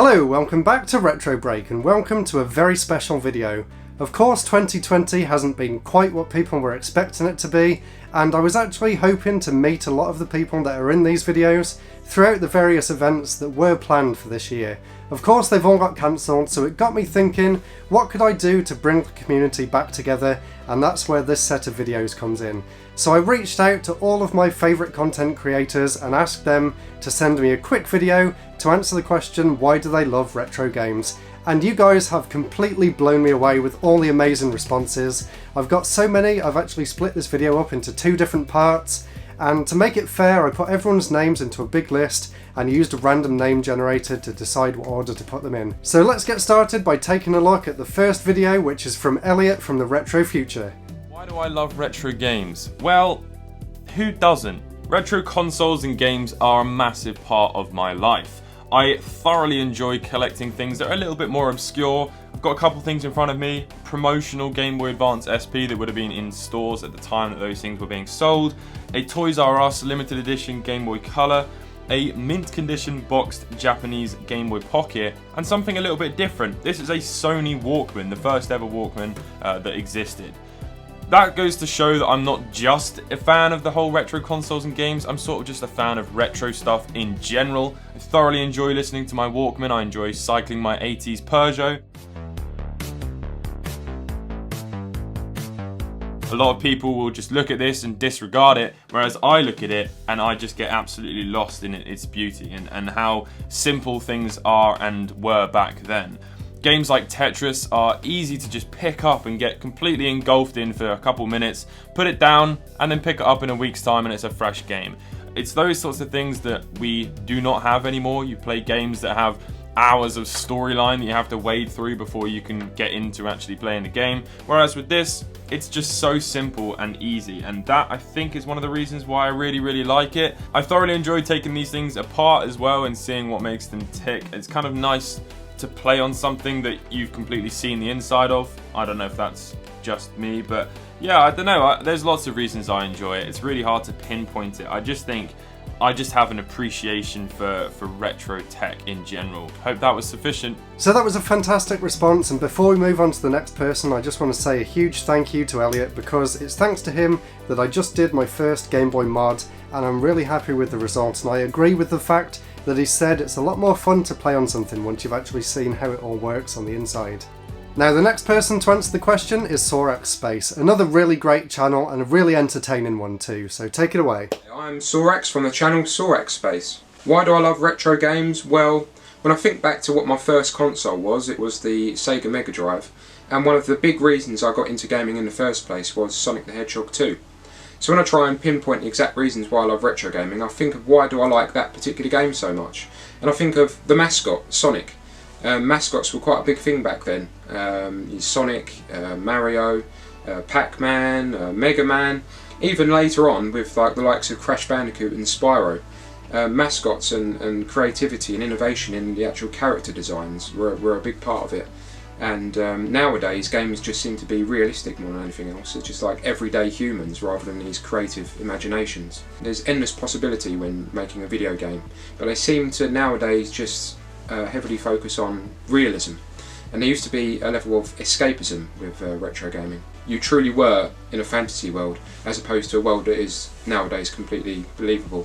Hello, welcome back to Retro Break and welcome to a very special video. Of course 2020 hasn't been quite what people were expecting it to be, and I was actually hoping to meet a lot of the people that are in these videos throughout the various events that were planned for this year. Of course they've all got cancelled, so it got me thinking, what could I do to bring the community back together, and that's where this set of videos comes in. So I reached out to all of my favourite content creators and asked them to send me a quick video to answer the question, why do they love retro games? And you guys have completely blown me away with all the amazing responses. I've got so many, I've actually split this video up into 2 different parts, and to make it fair I put everyone's names into a big list and used a random name generator to decide what order to put them in. So let's get started by taking a look at the first video, which is from Elliot from the Retro Future. Why do I love retro games? Well, who doesn't? Retro consoles and games are a massive part of my life. I thoroughly enjoy collecting things that are a little bit more obscure. I've got a couple things in front of me. Promotional Game Boy Advance SP that would have been in stores at the time that those things were being sold. A Toys R Us limited edition Game Boy Color. A mint condition boxed Japanese Game Boy Pocket. And something a little bit different. This is a Sony Walkman, the first ever Walkman that existed. That goes to show that I'm not just a fan of the whole retro consoles and games, I'm sort of just a fan of retro stuff in general. I thoroughly enjoy listening to my Walkman, I enjoy cycling my 80s Peugeot. A lot of people will just look at this and disregard it, whereas I look at it and I just get absolutely lost in its beauty and how simple things are and were back then. Games like Tetris are easy to just pick up and get completely engulfed in for a couple minutes, put it down, and then pick it up in a week's time and it's a fresh game. It's those sorts of things that we do not have anymore. You play games that have hours of storyline that you have to wade through before you can get into actually playing the game. Whereas with this, it's just so simple and easy, and that I think is one of the reasons why I really like it. I thoroughly enjoy taking these things apart as well and seeing what makes them tick. It's kind of nice to play on something that you've completely seen the inside of. I don't know if that's just me, but yeah, I don't know. There's lots of reasons I enjoy it. It's really hard to pinpoint it. I just think I just have an appreciation for retro tech in general. Hope that was sufficient. So that was a fantastic response, and before we move on to the next person, I just want to say a huge thank you to Elliot, because it's thanks to him that I just did my first Game Boy mod, and I'm really happy with the results, and I agree with the fact that he said it's a lot more fun to play on something once you've actually seen how it all works on the inside. Now the next person to answer the question is Sorax Space, another really great channel and a really entertaining one too, so take it away. I'm Sorax from the channel Sorax Space. Why do I love retro games? Well, when I think back to what my first console was, it was the Sega Mega Drive, and one of the big reasons I got into gaming in the first place was Sonic the Hedgehog 2. So when I try and pinpoint the exact reasons why I love retro gaming, I think of why do I like that particular game so much. And I think of the mascot, Sonic. Mascots were quite a big thing back then. Sonic, Mario, Pac-Man, Mega Man, even later on with like the likes of Crash Bandicoot and Spyro. Mascots and creativity and innovation in the actual character designs were a big part of it. And nowadays games just seem to be realistic more than anything else. It's just like everyday humans rather than these creative imaginations. There's endless possibility when making a video game, but they seem to nowadays just heavily focus on realism. And there used to be a level of escapism with retro gaming. You truly were in a fantasy world as opposed to a world that is nowadays completely believable.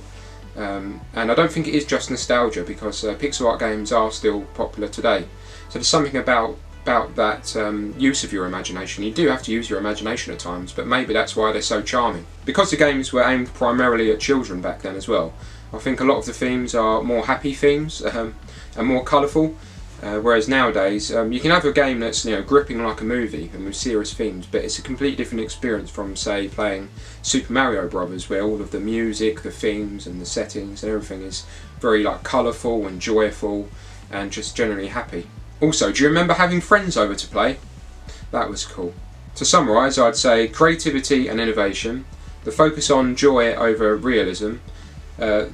And I don't think it is just nostalgia, because pixel art games are still popular today. So there's something about that use of your imagination. You do have to use your imagination at times, but maybe that's why they're so charming. Because the games were aimed primarily at children back then as well, I think a lot of the themes are more happy themes and more colourful, whereas nowadays you can have a game that's gripping like a movie and with serious themes, but it's a completely different experience from, say, playing Super Mario Brothers, where all of the music, the themes and the settings and everything is very like colourful and joyful and just generally happy. Also, do you remember having friends over to play? That was cool. To summarise, I'd say creativity and innovation, the focus on joy over realism,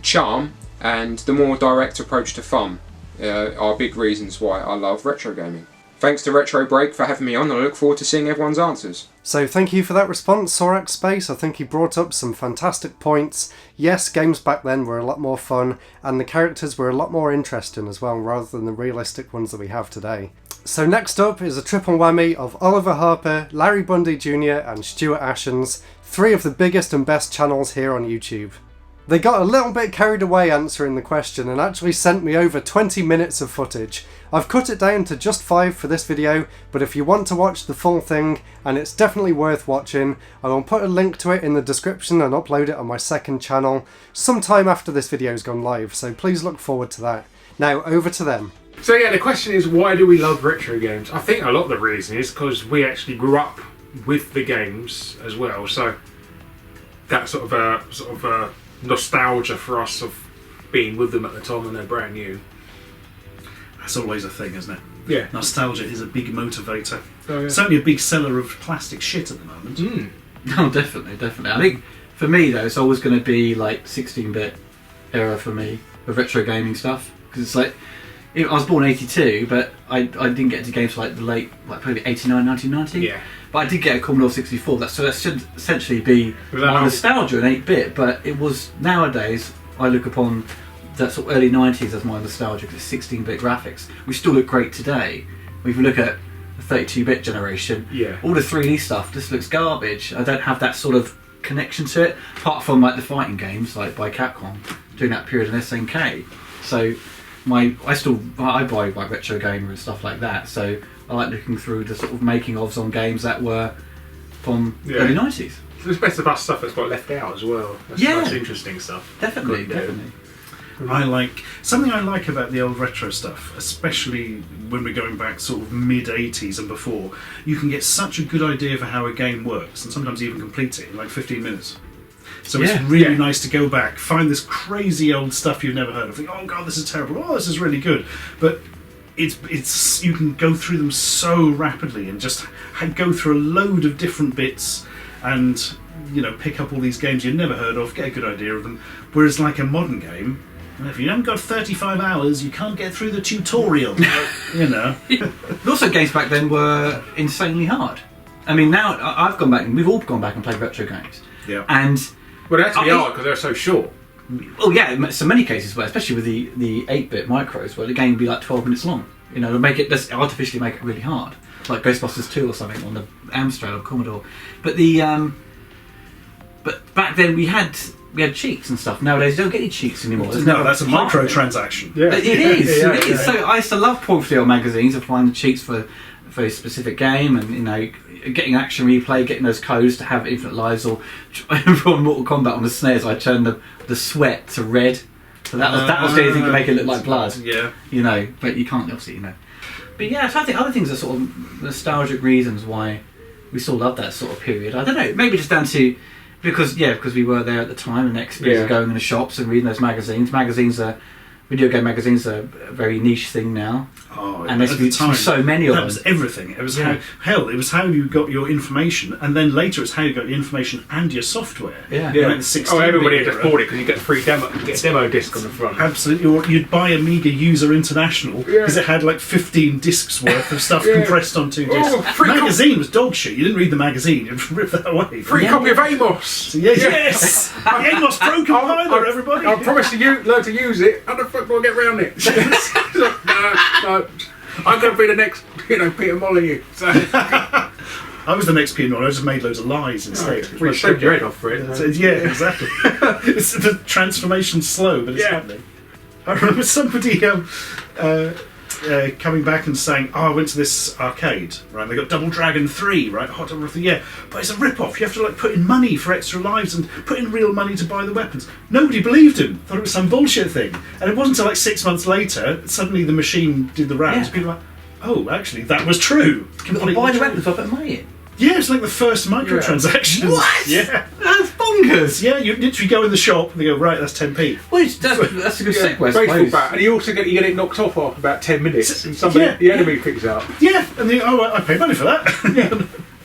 charm, and the more direct approach to fun are big reasons why I love retro gaming. Thanks to Retro Break for having me on, and I look forward to seeing everyone's answers. So thank you for that response, Sorax Space. I think he brought up some fantastic points. Yes, games back then were a lot more fun, and the characters were a lot more interesting as well, rather than the realistic ones that we have today. So next up is a triple whammy of Oliver Harper, Larry Bundy Jr. and Stuart Ashens, 3 of the biggest and best channels here on YouTube. They got a little bit carried away answering the question and actually sent me over 20 minutes of footage. I've cut it down to just 5 for this video, but if you want to watch the full thing, and it's definitely worth watching, I will put a link to it in the description and upload it on my second channel sometime after this video's gone live, so please look forward to that. Now over to them. So yeah, the question is, why do we love retro games? I think a lot of the reason is because we actually grew up with the games as well, so that sort of a nostalgia for us of being with them at the time when they're brand new. That's always a thing, isn't it? Yeah. Nostalgia is a big motivator. Oh, yeah. Certainly a big seller of plastic shit at the moment. Mm. No, definitely. I think for me though, it's always going to be like 16-bit era for me of retro gaming stuff, because it's like I was born in '82, but I didn't get into games like the late, like probably '89, 1990. Yeah. But I did get a Commodore 64. So that should essentially be Was that my old? nostalgia in 8-bit. But it was, nowadays I look upon that sort of early 90s as my nostalgia, because it's 16-bit graphics, which still look great today. If you look at the 32-bit generation, Yeah. all the 3D stuff just looks garbage. I don't have that sort of connection to it, apart from like the fighting games like by Capcom during that period in SNK. So I buy like Retro Gamer and stuff like that, so I like looking through the sort of making ofs on games that were from Yeah. early 90s. There's best of us stuff that's got left out as well. That's interesting stuff. Definitely, Good, yeah. definitely. Something I like about the old retro stuff, especially when we're going back sort of mid-80s and before, you can get such a good idea for how a game works, and sometimes even complete it in like 15 minutes. So it's really nice to go back, find this crazy old stuff you've never heard of, think, oh god, this is terrible, oh, this is really good. But it's you can go through them so rapidly and just go through a load of different bits and, you know, pick up all these games you've never heard of, get a good idea of them. Whereas like a modern game, if you haven't got 35 hours, you can't get through the tutorial. You know. But also games back then were insanely hard. I mean, now I've gone back, and we've all gone back and played retro games. Yeah. And Well, they actually are, because they're so short. well, yeah, so many cases, but especially with the 8-bit micros, where the game would be like 12 minutes long. You know, to make it just artificially make it really hard, like Ghostbusters 2 or something on the Amstrad or Commodore. But but back then we had cheats and stuff. Nowadays you don't get any cheats anymore. There's No, that's a part of it. microtransaction. Yeah. It is. Yeah, It is. yeah. So I used to love pulling through the old magazines and find the cheats for a specific game, and you know, getting action replay, getting those codes to have infinite lives, or from Mortal Kombat on the SNES, I turned the sweat to red. So that was the only thing to make it look like blood. Yeah. You know, but you can't obviously, you know. But yeah, so I think other things are sort of nostalgic reasons why we still love that sort of period. I don't know, maybe just down to because we were there at the time, and the experience of going in the shops and reading those magazines. Video game magazines are a very niche thing now. Oh, And there's at the time, so many of that them. was everything. It was Yeah. it was how you got your information, and then later it's how you got your information and your software. Yeah. You know, the 16-bit everybody had just era. bought it because you get a free demo, disc on the front. Absolutely, or you'd buy Amiga User International because it had like 15 discs worth of stuff compressed on 2 discs. Oh, free magazine was dog shit. You didn't read the magazine; you'd rip that away. Free Yeah. copy of Amos! So, yes, the Amos Pro compiler, everybody. I promise you learn to use it. How the fuck do I get around it? no. I'm going to be the next, Peter Molyneux. So, I was the next Peter Norton. I just made loads of lies instead. we shaved your head off for it. So, yeah, exactly. It's the transformation's slow, but it's happening. I remember somebody coming back and saying, "Oh, I went to this arcade, right? They got Double Dragon 3, right? Hot Double 3, yeah, but it's a rip-off. You have to like put in money for extra lives and put in real money to buy the weapons." Nobody believed him. Thought it was some bullshit thing. And it wasn't until like 6 months later, suddenly the machine did the rounds. Yeah. People were like, "Oh, actually, that was true." Completely Buy the true. weapons, I put money in. Yeah, it's like the first microtransaction. What? Yeah. That's bonkers. Yeah, you literally go in the shop and they go, right, that's 10p. Well, that's a good segue, I Baseball suppose. bat, and you also get it knocked off after about 10 minutes, and the enemy picks it up. Yeah, and they I paid money for that.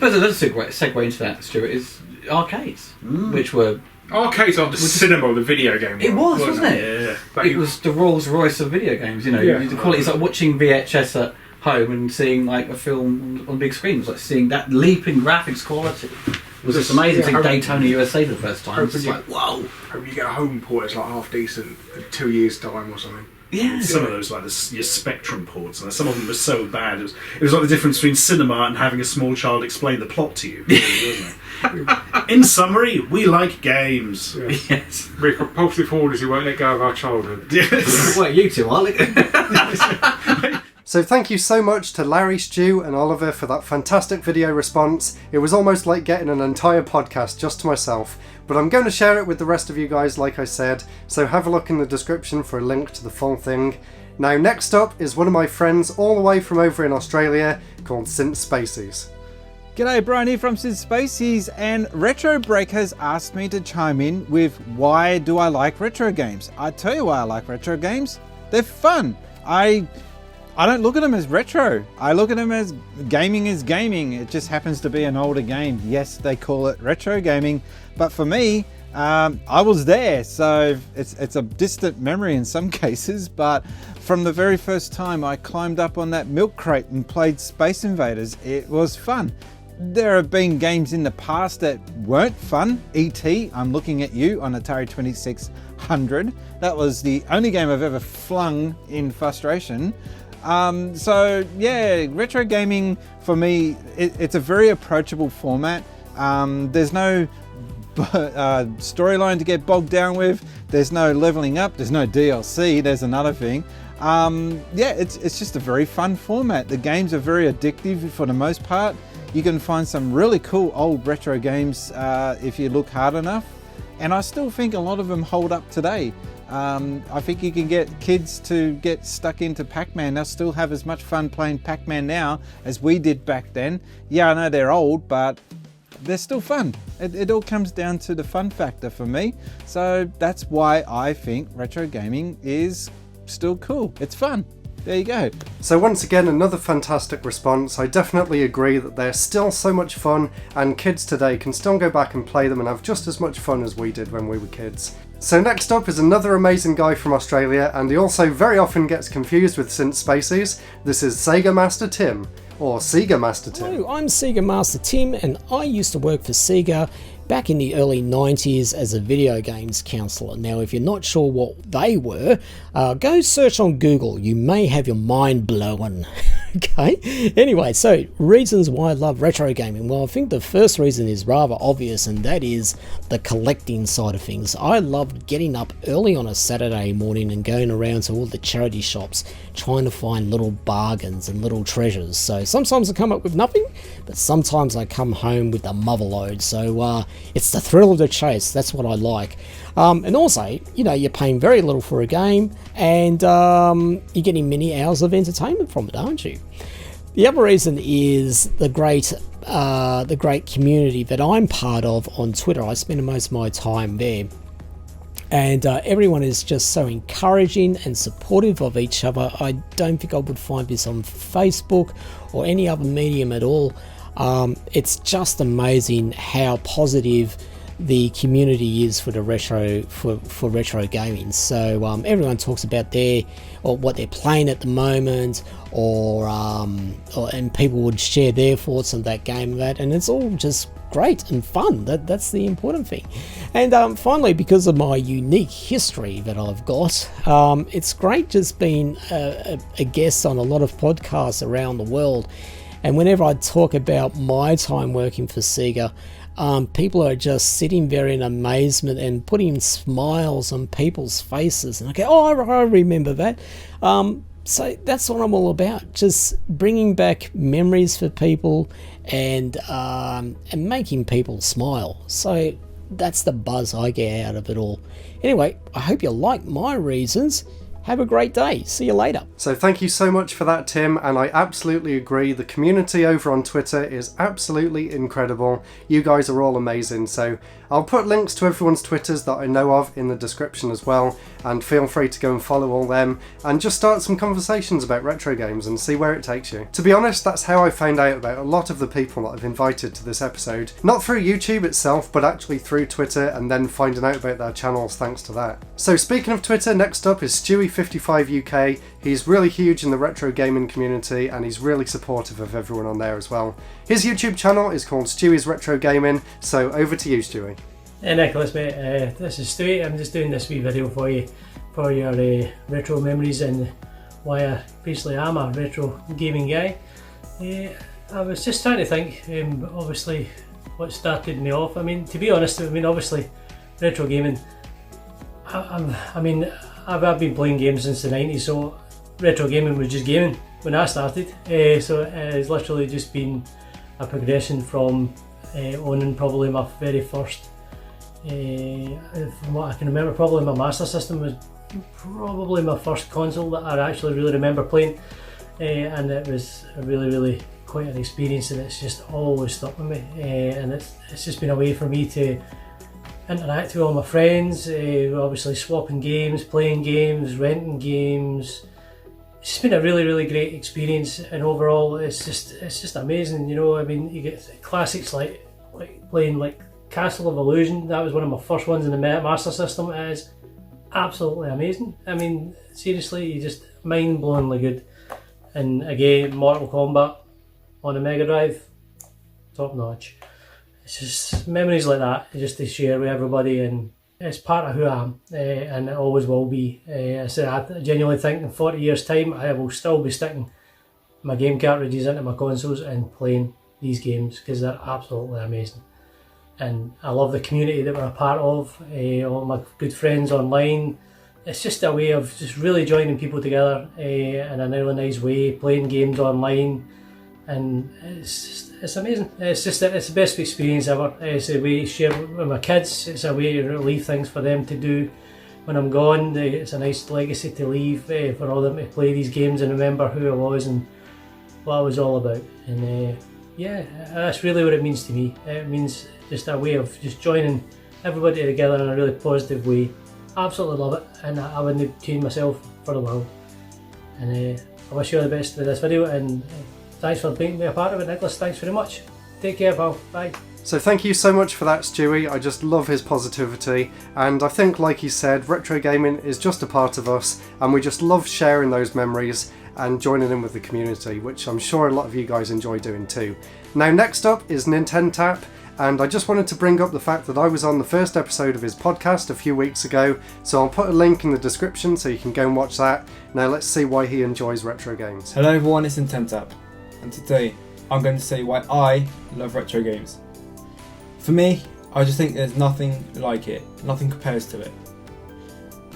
But another segue into that, Stuart, is arcades, which were... Arcades are the cinema of the video game. It world, wasn't it? Yeah. Like It was the Rolls Royce of video games, you know. Yeah. The quality is like watching VHS at home and seeing like a film on big screens, like seeing that leap in graphics quality was just amazing. Seeing Daytona USA for the first time. It's like, whoa! Hope you get a home port. It's like half decent in 2 years' time or something. Yeah. Some of those, like your Spectrum ports, and some of them were so bad. It was like the difference between cinema and having a small child explain the plot to you. Really, wasn't it? In summary, we like games. Yeah. Yes. We're compulsive hoarders who won't let go of our childhood. Yes. Well, you two are. So thank you so much to Larry, Stu and Oliver for that fantastic video response. It was almost like getting an entire podcast just to myself, but I'm going to share it with the rest of you guys like I said, so have a look in the description for a link to the full thing. Now next up is one of my friends all the way from over in Australia called Synth Spaces. G'day, Brian here from Synth Spaces, and Retro Break has asked me to chime in with why do I like retro games. I tell you why I like retro games. They're fun. I don't look at them as retro. I look at them as gaming is gaming. It just happens to be an older game. Yes, they call it retro gaming, but for me, I was there, so it's a distant memory in some cases, but from the very first time I climbed up on that milk crate and played Space Invaders, it was fun. There have been games in the past that weren't fun. E.T., I'm looking at you, on Atari 2600. That was the only game I've ever flung in frustration. So yeah, retro gaming for me, it's a very approachable format. There's no storyline to get bogged down with. There's no leveling up. There's no DLC. There's another thing. Yeah, it's just a very fun format. The games are very addictive for the most part. You can find some really cool old retro games if you look hard enough. And I still think a lot of them hold up today. I think you can get kids to get stuck into Pac-Man. They'll still have as much fun playing Pac-Man now as we did back then. Yeah, I know they're old, but they're still fun. It all comes down to the fun factor for me. So that's why I think retro gaming is still cool. It's fun. There you go. So once again, another fantastic response. I definitely agree that they're still so much fun, and kids today can still go back and play them and have just as much fun as we did when we were kids. So next up is another amazing guy from Australia, and he also very often gets confused with Synth Spaces. This is Sega Master Tim, or Sega Master Tim. Hello, I'm Sega Master Tim, and I used to work for Sega back in the early 90s as a video games counsellor. Now, if you're not sure what they were, go search on Google. You may have your mind blown. Okay, anyway, so reasons why I love retro gaming. Well, I think the first reason is rather obvious, and that is the collecting side of things. I loved getting up early on a Saturday morning and going around to all the charity shops trying to find little bargains and little treasures. So sometimes I come up with nothing, but sometimes I come home with a mother load. So it's the thrill of the chase. That's what I like. And also, you know, you're paying very little for a game, and you're getting many hours of entertainment from it, aren't you? The other reason is the great community that I'm part of on Twitter. I spend most of my time there, and everyone is just so encouraging and supportive of each other. I don't think I would find this on Facebook or any other medium at all. It's just amazing how positive the community is for the retro for retro gaming. So everyone talks about what they're playing at the moment, and people would share their thoughts on that game, and it's all just great and fun. That's the important thing. And finally, because of my unique history that I've got, it's great just being a guest on a lot of podcasts around the world. And whenever I talk about my time working for Sega, people are just sitting there in amazement and putting smiles on people's faces. And I go, oh, I remember that. So that's what I'm all about, just bringing back memories for people and making people smile. So that's the buzz I get out of it all. Anyway, I hope you like my reasons. Have a great day. See you later. So thank you so much for that, Tim, and I absolutely agree. The community over on Twitter is absolutely incredible. You guys are all amazing, so I'll put links to everyone's Twitters that I know of in the description as well, and feel free to go and follow all them and just start some conversations about retro games and see where it takes you. To be honest, that's how I found out about a lot of the people that I've invited to this episode. Not through YouTube itself, but actually through Twitter, and then finding out about their channels thanks to that. So speaking of Twitter, next up is Stewie Stewie55 UK. He's really huge in the retro gaming community and he's really supportive of everyone on there as well. His YouTube channel is called Stewie's Retro Gaming, so over to you, Stewie. Hey Nicholas, mate, this is Stewie. I'm just doing this wee video for you, for your retro memories and why I basically am a retro gaming guy. I was just trying to think, obviously, what started me off. I mean, to be honest, obviously, retro gaming, I've been playing games since the 90s, so retro gaming was just gaming when I started. So it's literally just been a progression from owning probably my very first, from what I can remember, probably my Master System was probably my first console that I actually really remember playing, and it was a really quite an experience, and it's just always stuck with me, and it's just been a way for me to interact with all my friends, obviously swapping games, playing games, renting games. It's just been a really great experience, and overall it's just amazing, you know. I mean, you get classics like playing like Castle of Illusion. That was one of my first ones in the Master System. It is absolutely amazing. I mean, seriously, you just mind-blowingly good. And again, Mortal Kombat on the Mega Drive, top notch. It's just memories like that, just to share with everybody, and it's part of who I am, and it always will be. I genuinely think in 40 years' time, I will still be sticking my game cartridges into my consoles and playing these games because they're absolutely amazing. And I love the community that we're a part of, all my good friends online. It's just a way of just really joining people together in a really nice way, playing games online, and it's amazing. It's the best experience ever. It's a way to share with my kids. It's a way to leave things for them to do when I'm gone. It's a nice legacy to leave for all them to play these games and remember who I was and what I was all about. And yeah, that's really what it means to me. It means just a way of just joining everybody together in a really positive way. Absolutely love it, and I wouldn't change myself for the world. And I wish you all the best with this video, and thanks for being a part of it, Nicholas. Thanks very much. Take care, pal. Bye. So thank you so much for that, Stewie. I just love his positivity, and I think, like he said, retro gaming is just a part of us, and we just love sharing those memories and joining in with the community, which I'm sure a lot of you guys enjoy doing too. Now, next up is Nintentap. And I just wanted to bring up the fact that I was on the first episode of his podcast a few weeks ago, so I'll put a link in the description so you can go and watch that. Now let's see why he enjoys retro games. Hello everyone, it's Nintentap, and today I'm going to say why I love retro games. For me, I just think there's nothing like it, nothing compares to it.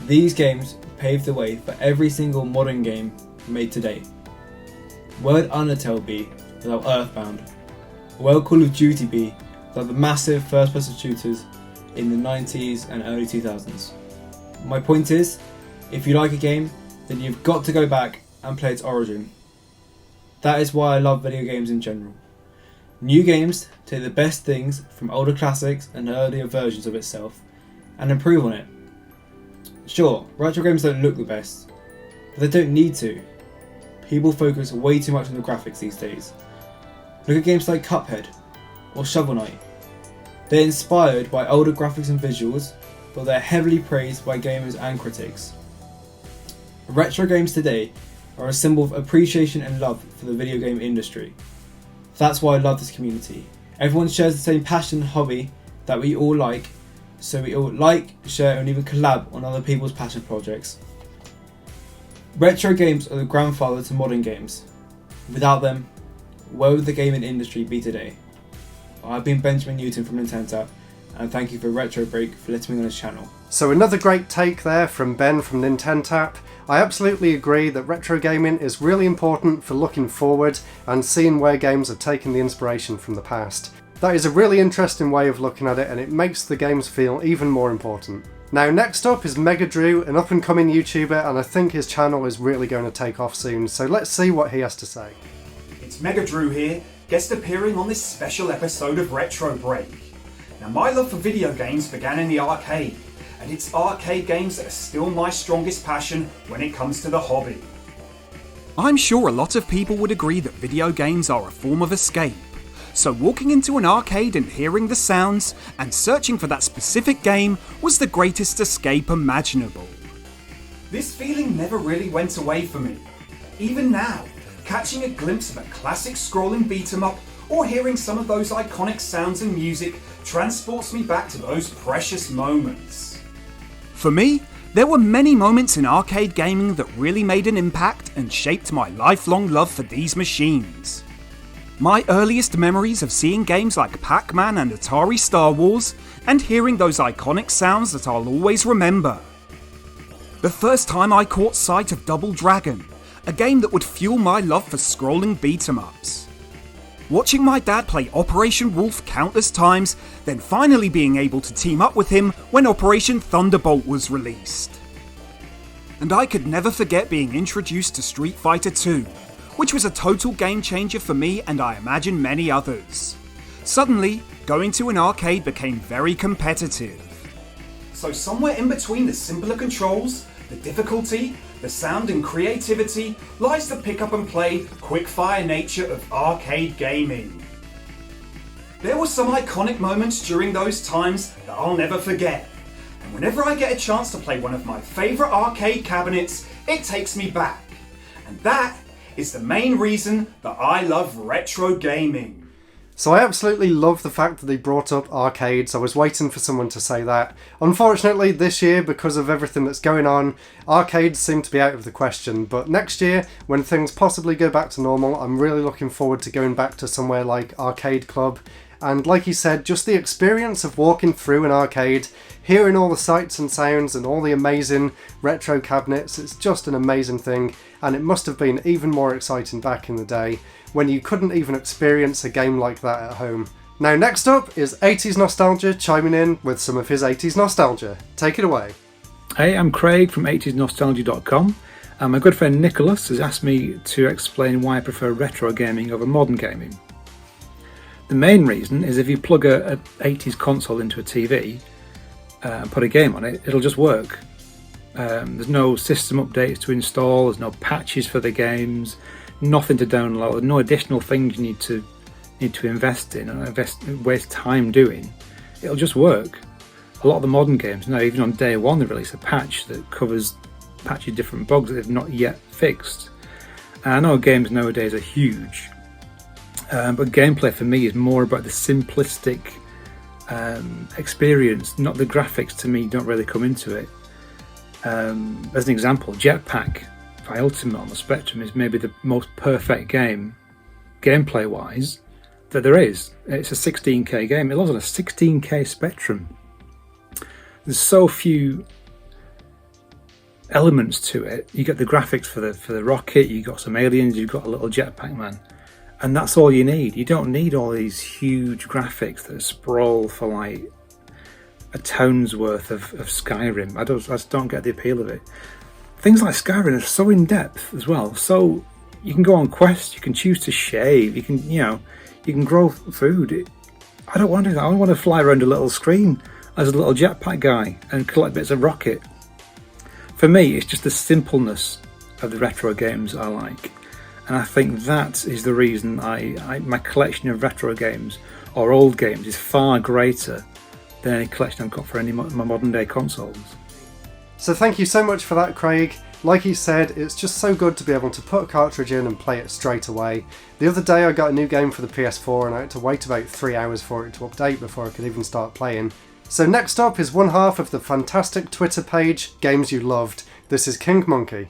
These games paved the way for every single modern game made today. Where'd Undertale be without Earthbound? Where'd Call of Duty be without the massive first-person shooters in the 90s and early 2000s. My point is, if you like a game, then you've got to go back and play its origin. That is why I love video games in general. New games take the best things from older classics and earlier versions of itself and improve on it. Sure, retro games don't look the best, but they don't need to. People focus way too much on the graphics these days. Look at games like Cuphead or Shovel Knight. They're inspired by older graphics and visuals, but they're heavily praised by gamers and critics. Retro games today are a symbol of appreciation and love for the video game industry. That's why I love this community. Everyone shares the same passion and hobby that we all like, so we all like, share and even collab on other people's passion projects. Retro games are the grandfather to modern games. Without them, where would the gaming industry be today? I've been Benjamin Newton from Nintentap, and thank you for Retro Break for letting me on his channel. So another great take there from Ben from Nintentap. I absolutely agree that retro gaming is really important for looking forward and seeing where games have taken the inspiration from the past. That is a really interesting way of looking at it, and it makes the games feel even more important. Now next up is Mega Drew, an up and coming YouTuber, and I think his channel is really going to take off soon, so let's see what he has to say. It's Mega Drew here, guest appearing on this special episode of Retro Break. Now my love for video games began in the arcade, and it's arcade games that are still my strongest passion when it comes to the hobby. I'm sure a lot of people would agree that video games are a form of escape. So walking into an arcade and hearing the sounds and searching for that specific game was the greatest escape imaginable. This feeling never really went away for me. Even now, catching a glimpse of a classic scrolling beat 'em up or hearing some of those iconic sounds and music transports me back to those precious moments. For me, there were many moments in arcade gaming that really made an impact and shaped my lifelong love for these machines. My earliest memories of seeing games like Pac-Man and Atari Star Wars, and hearing those iconic sounds that I'll always remember. The first time I caught sight of Double Dragon, a game that would fuel my love for scrolling beat-em-ups. Watching my dad play Operation Wolf countless times, then finally being able to team up with him when Operation Thunderbolt was released. And I could never forget being introduced to Street Fighter II, which was a total game changer for me and I imagine many others. Suddenly, going to an arcade became very competitive. So somewhere in between the simpler controls, the difficulty, the sound and creativity lies the pick up and play, quick-fire nature of arcade gaming. There were some iconic moments during those times that I'll never forget, and whenever I get a chance to play one of my favourite arcade cabinets, it takes me back. And that is the main reason that I love retro gaming. So I absolutely love the fact that they brought up arcades. I was waiting for someone to say that. Unfortunately, this year, because of everything that's going on, arcades seem to be out of the question. But next year, when things possibly go back to normal, I'm really looking forward to going back to somewhere like Arcade Club. And like you said, just the experience of walking through an arcade, hearing all the sights and sounds and all the amazing retro cabinets, it's just an amazing thing. And it must have been even more exciting back in the day, when you couldn't even experience a game like that at home. Now next up is 80s Nostalgia chiming in with some of his 80s nostalgia. Take it away. Hey, I'm Craig from 80snostalgia.com, and my good friend Nicholas has asked me to explain why I prefer retro gaming over modern gaming. The main reason is if you plug a 80s console into a TV and put a game on it, it'll just work. There's no system updates to install, there's no patches for the games, nothing to download, no additional things you need to invest in and waste time doing. It'll just work. A lot of the modern games now, even on day one, they release a patch that patches different bugs that they've not yet fixed. And I know games nowadays are huge, but gameplay for me is more about the simplistic experience, not the graphics. To me don't really come into it. As an example, Jetpack by Ultimate on the Spectrum is maybe the most perfect game, gameplay wise, that there is. It's a 16K game. It lives on a 16K Spectrum. There's so few elements to it. You get the graphics for the rocket, you got some aliens, you've got a little jetpack man, and that's all you need. You don't need all these huge graphics that sprawl for like a town's worth of Skyrim. I just don't get the appeal of it. Things like Skyrim are so in depth as well. So you can go on quests, you can choose to shave, you can grow food. I don't want to do that. I want to fly around a little screen as a little jetpack guy and collect bits of rocket. For me, it's just the simpleness of the retro games I like, and I think that is the reason my collection of retro games or old games is far greater than any collection I've got for any of my modern day consoles. So thank you so much for that, Craig. Like he said, it's just so good to be able to put a cartridge in and play it straight away. The other day I got a new game for the PS4 and I had to wait about 3 hours for it to update before I could even start playing. So next up is one half of the fantastic Twitter page, Games You Loved. This is King Monkey.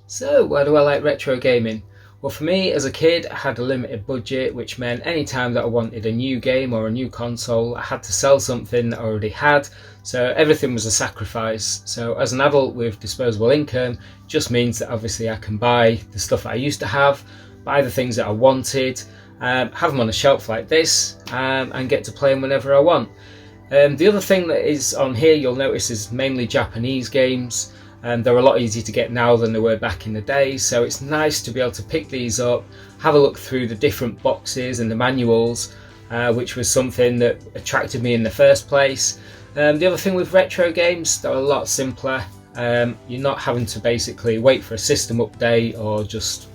So, why do I like retro gaming? Well, for me, as a kid, I had a limited budget, which meant any time that I wanted a new game or a new console, I had to sell something that I already had, so everything was a sacrifice. So as an adult with disposable income, just means that obviously I can buy the stuff that I used to have, buy the things that I wanted, have them on a shelf like this, and get to play them whenever I want. The other thing that is on here, you'll notice, is mainly Japanese games. They're a lot easier to get now than they were back in the day, so it's nice to be able to pick these up, have a look through the different boxes and the manuals, which was something that attracted me in the first place. The other thing with retro games, they're a lot simpler. You're not having to basically wait for a system update or just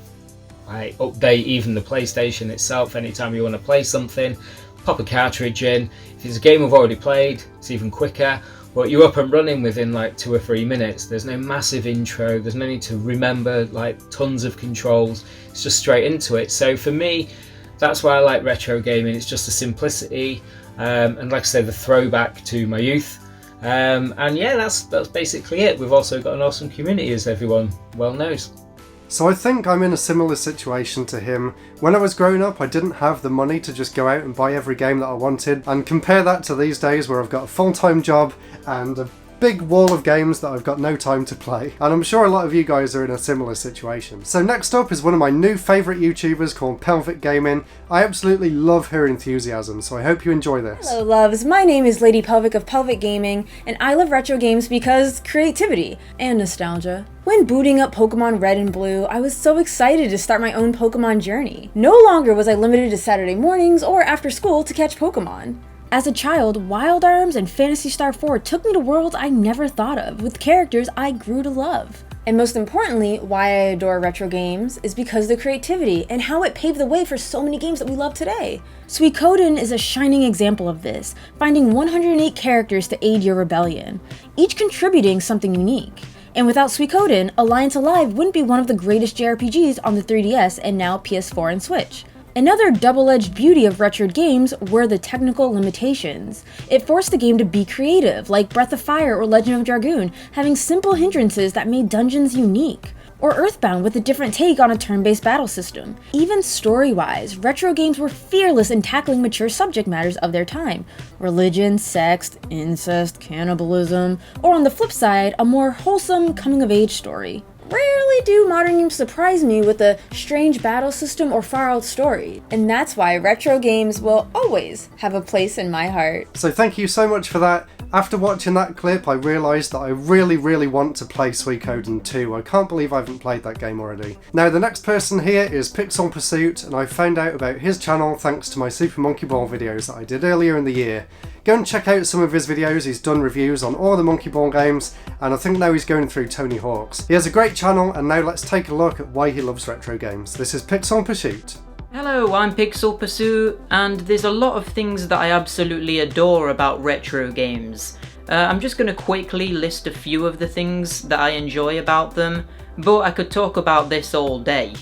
update even the PlayStation itself anytime you want to play something. Pop a cartridge in. If it's a game I've already played, it's even quicker. but you're up and running within like 2 or 3 minutes. There's no massive intro, there's no need to remember like tons of controls, it's just straight into it. So for me, that's why I like retro gaming. It's just the simplicity, and like I said, the throwback to my youth. And yeah, that's basically it. We've also got an awesome community, as everyone well knows. So I think I'm in a similar situation to him. When I was growing up, I didn't have the money to just go out and buy every game that I wanted, and compare that to these days where I've got a full-time job and a big wall of games that I've got no time to play. And I'm sure a lot of you guys are in a similar situation. So next up is one of my new favourite YouTubers called Pelvic Gaming. I absolutely love her enthusiasm, so I hope you enjoy this. Hello loves, my name is Lady Pelvic of Pelvic Gaming, and I love retro games because creativity and nostalgia. When booting up Pokemon Red and Blue, I was so excited to start my own Pokemon journey. No longer was I limited to Saturday mornings or after school to catch Pokemon. As a child, Wild Arms and Phantasy Star 4 took me to worlds I never thought of, with characters I grew to love. And most importantly, why I adore retro games is because of the creativity and how it paved the way for so many games that we love today. Suikoden is a shining example of this, finding 108 characters to aid your rebellion, each contributing something unique. And without Suikoden, Alliance Alive wouldn't be one of the greatest JRPGs on the 3DS and now PS4 and Switch. Another double-edged beauty of retro games were the technical limitations. It forced the game to be creative, like Breath of Fire or Legend of Dragoon, having simple hindrances that made dungeons unique. Or Earthbound with a different take on a turn-based battle system. Even story-wise, retro games were fearless in tackling mature subject matters of their time. Religion, sex, incest, cannibalism, or on the flip side, a more wholesome coming-of-age story. Rarely do modern games surprise me with a strange battle system or far-out story, and that's why retro games will always have a place in my heart. So thank you so much for that. After watching that clip, I realised that I really want to play Suikoden 2. I can't believe I haven't played that game already. Now the next person here is Pixel Pursuit, and I found out about his channel thanks to my Super Monkey Ball videos that I did earlier in the year. Go and check out some of his videos. He's done reviews on all the Monkey Ball games, and I think now he's going through Tony Hawk's. He has a great channel, and now let's take a look at why he loves retro games. This is Pixel Pursuit. Hello, I'm Pixel Pursuit, and there's a lot of things that I absolutely adore about retro games. I'm just going to quickly list a few of the things that I enjoy about them, but I could talk about this all day.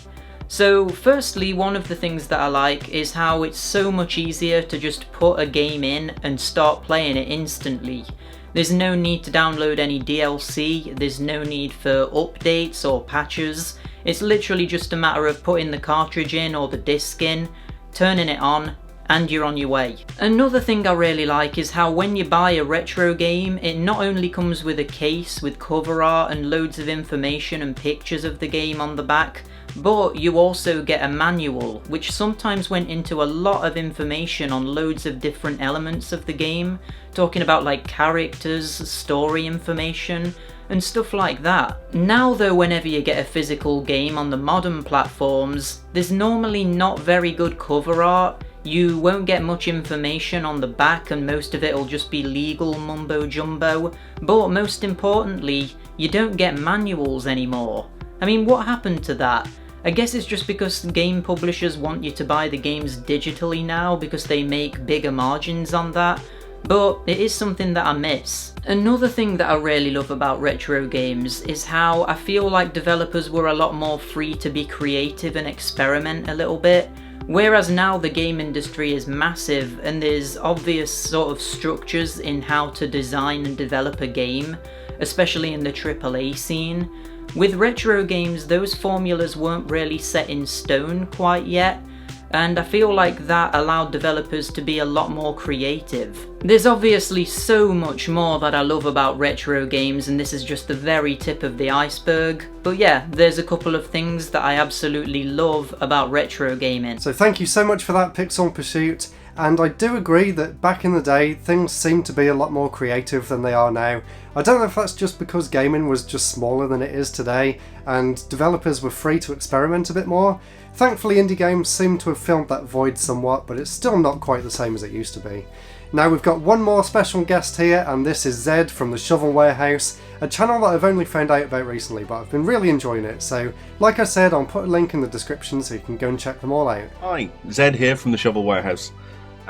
So firstly, one of the things that I like is how it's so much easier to just put a game in and start playing it instantly. There's no need to download any DLC, there's no need for updates or patches. It's literally just a matter of putting the cartridge in or the disc in, turning it on, and you're on your way. Another thing I really like is how when you buy a retro game, it not only comes with a case with cover art and loads of information and pictures of the game on the back, but you also get a manual, which sometimes went into a lot of information on loads of different elements of the game, talking about like characters, story information, and stuff like that. Now though, whenever you get a physical game on the modern platforms, there's normally not very good cover art. You won't get much information on the back, and most of it will just be legal mumbo jumbo, but most importantly, you don't get manuals anymore. I mean, what happened to that? I guess it's just because game publishers want you to buy the games digitally now because they make bigger margins on that, but it is something that I miss. Another thing that I really love about retro games is how I feel like developers were a lot more free to be creative and experiment a little bit, whereas now the game industry is massive and there's obvious sort of structures in how to design and develop a game, especially in the AAA scene. With retro games, those formulas weren't really set in stone quite yet, and I feel like that allowed developers to be a lot more creative. There's obviously so much more that I love about retro games, and this is just the very tip of the iceberg, but yeah, there's a couple of things that I absolutely love about retro gaming. So thank you so much for that, Pixel Pursuit. And I do agree that back in the day, things seemed to be a lot more creative than they are now. I don't know if that's just because gaming was just smaller than it is today, and developers were free to experiment a bit more. Thankfully, indie games seem to have filled that void somewhat, but it's still not quite the same as it used to be. Now we've got one more special guest here, and this is Zed from the Shovel Warehouse, a channel that I've only found out about recently, but I've been really enjoying it. So, like I said, I'll put a link in the description so you can go and check them all out. Hi, Zed here from the Shovel Warehouse.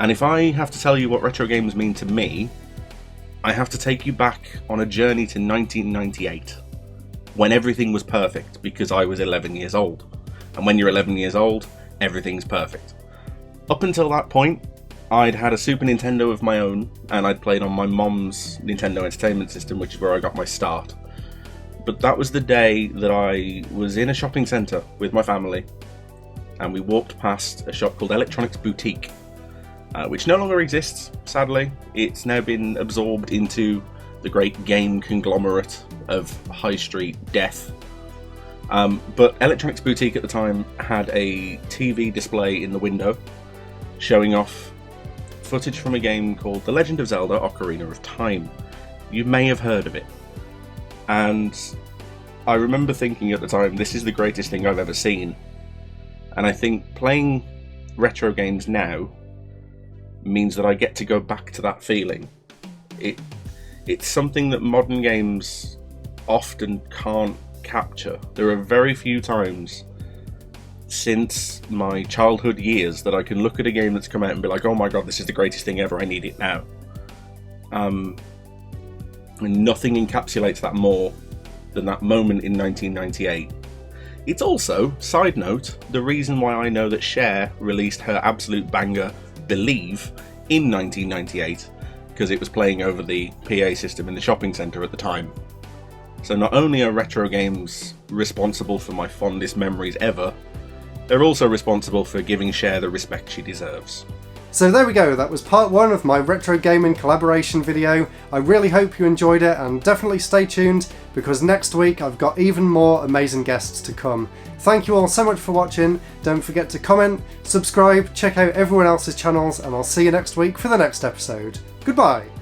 And if I have to tell you what retro games mean to me, I have to take you back on a journey to 1998, when everything was perfect because I was 11 years old. And when you're 11 years old, everything's perfect. Up until that point, I'd had a Super Nintendo of my own, and I'd played on my mom's Nintendo Entertainment System, which is where I got my start. But that was the day that I was in a shopping centre with my family, and we walked past a shop called Electronics Boutique, which no longer exists, sadly. It's now been absorbed into the great game conglomerate of high street death. But Electronics Boutique at the time had a TV display in the window showing off footage from a game called The Legend of Zelda: Ocarina of Time. You may have heard of it. And I remember thinking at the time, this is the greatest thing I've ever seen. And I think playing retro games now means that I get to go back to that feeling. It's something that modern games often can't capture. There are very few times since my childhood years that I can look at a game that's come out and be like, oh my god, this is the greatest thing ever, I need it now. And nothing encapsulates that more than that moment in 1998. It's also, side note, the reason why I know that Cher released her absolute banger, Believe, in 1998, because it was playing over the PA system in the shopping centre at the time. So not only are retro games responsible for my fondest memories ever, they're also responsible for giving Cher the respect she deserves. So there we go, that was part 1 of my retro gaming collaboration video. I really hope you enjoyed it, and definitely stay tuned because next week I've got even more amazing guests to come. Thank you all so much for watching. Don't forget to comment, subscribe, check out everyone else's channels, and I'll see you next week for the next episode. Goodbye!